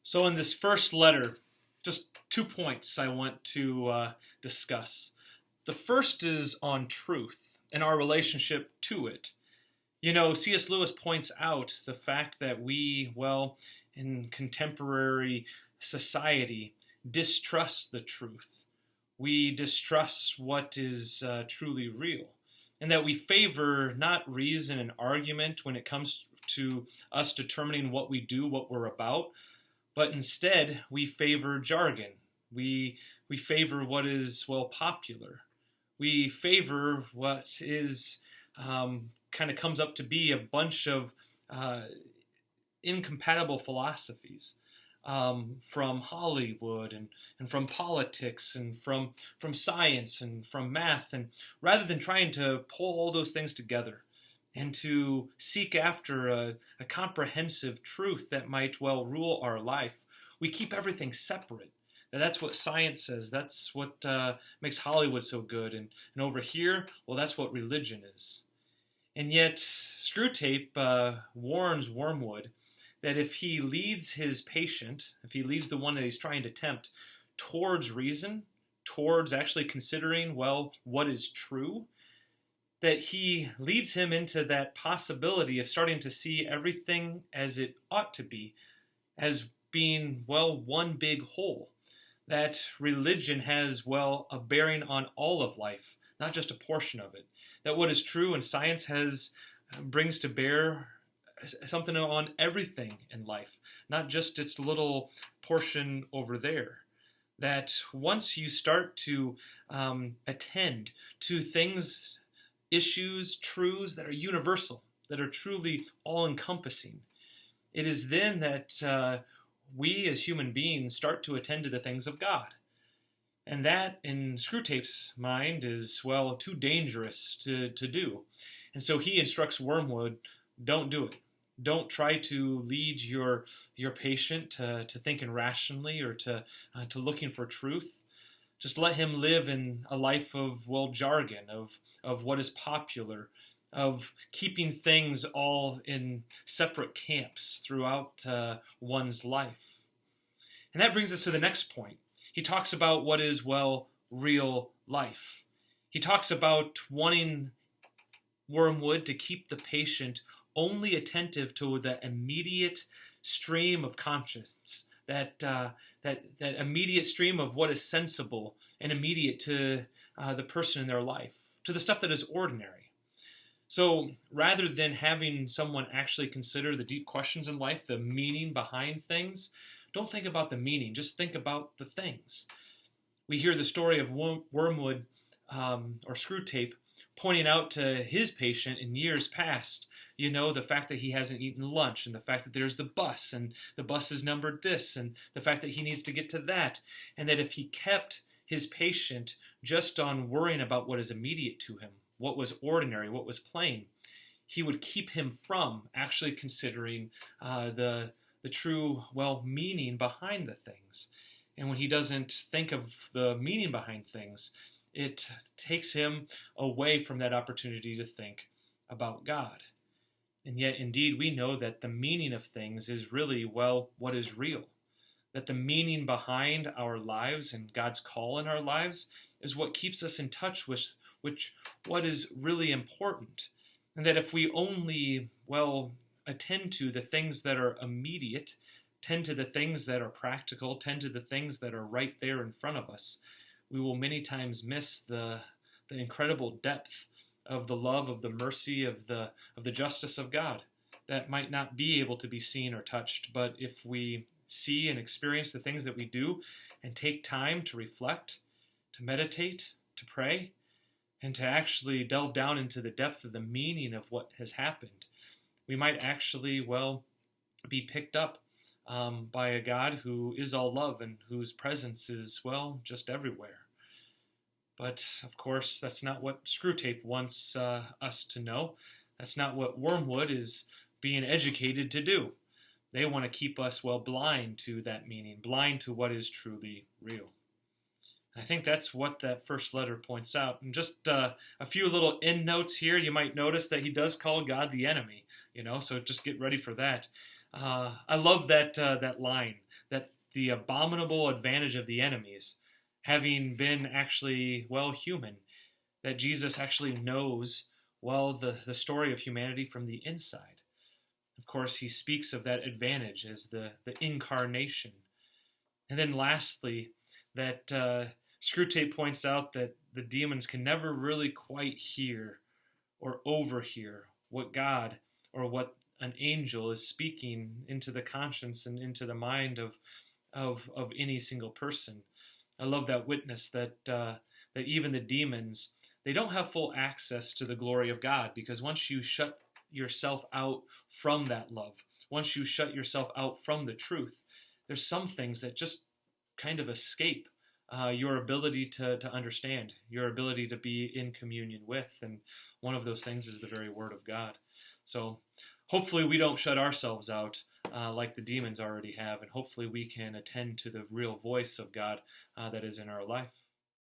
So, in this first letter, just 2 points I want to discuss. The first is on truth and our relationship to it. C.S. Lewis points out the fact that we, in contemporary society, distrust the truth. We distrust what is truly real, and that we favor not reason and argument when it comes to us determining what we do, what we're about, but instead we favor jargon. We favor what is popular. We favor what is kind of comes up to be a bunch of incompatible philosophies from Hollywood and from politics and from science and from math. And rather than trying to pull all those things together and to seek after a comprehensive truth that might rule our life, we keep everything separate. Now, that's what science says. That's what makes Hollywood so good. And over here, that's what religion is. And yet, Screwtape warns Wormwood that if he leads his patient, if he leads the one that he's trying to tempt towards reason, towards actually considering, what is true, that he leads him into that possibility of starting to see everything as it ought to be, as being, one big whole. That religion has, a bearing on all of life, not just a portion of it. That what is true in science brings to bear something on everything in life, not just its little portion over there. That once you start to attend to things, issues, truths that are universal, that are truly all-encompassing, it is then that we as human beings start to attend to the things of God. And that, in Screwtape's mind, is, too dangerous to do. And so he instructs Wormwood, don't do it. Don't try to lead your patient to thinking rationally or to looking for truth. Just let him live in a life of, jargon, of what is popular, of keeping things all in separate camps throughout one's life. And that brings us to the next point. He talks about what is, real life. He talks about wanting Wormwood to keep the patient only attentive to the immediate stream of conscience, that immediate stream of what is sensible and immediate to the person in their life, to the stuff that is ordinary. So rather than having someone actually consider the deep questions in life, the meaning behind things, don't think about the meaning, just think about the things. We hear the story of Wormwood or Screwtape pointing out to his patient in years past, the fact that he hasn't eaten lunch and the fact that there's the bus and the bus is numbered this and the fact that he needs to get to that. And that if he kept his patient just on worrying about what is immediate to him, what was ordinary, what was plain, he would keep him from actually considering the true, meaning behind the things. And when he doesn't think of the meaning behind things, it takes him away from that opportunity to think about God. And yet, indeed, we know that the meaning of things is really, what is real. That the meaning behind our lives and God's call in our lives is what keeps us in touch with what is really important. And that if we only, attend to the things that are immediate, tend to the things that are practical, tend to the things that are right there in front of us, we will many times miss the incredible depth of the love, of the mercy, of the justice of God that might not be able to be seen or touched. But if we see and experience the things that we do and take time to reflect, to meditate, to pray, and to actually delve down into the depth of the meaning of what has happened, we might actually, be picked up by a God who is all love and whose presence is, just everywhere. But, of course, that's not what Screwtape wants us to know. That's not what Wormwood is being educated to do. They want to keep us, blind to that meaning, blind to what is truly real. I think that's what that first letter points out. And just a few little end notes here. You might notice that he does call God the enemy, so just get ready for that. I love that line, that the abominable advantage of the enemies, having been actually, well, human, that Jesus actually knows, well, the story of humanity from the inside. Of course, he speaks of that advantage as the incarnation. And then lastly, that Screwtape points out that the demons can never really quite hear or overhear what God or what an angel is speaking into the conscience and into the mind of any single person. I love that witness that even the demons, they don't have full access to the glory of God, because once you shut yourself out from that love, once you shut yourself out from the truth, there's some things that just kind of escape your ability to understand, your ability to be in communion with. And one of those things is the very Word of God. So hopefully we don't shut ourselves out like the demons already have, and hopefully we can attend to the real voice of God that is in our life.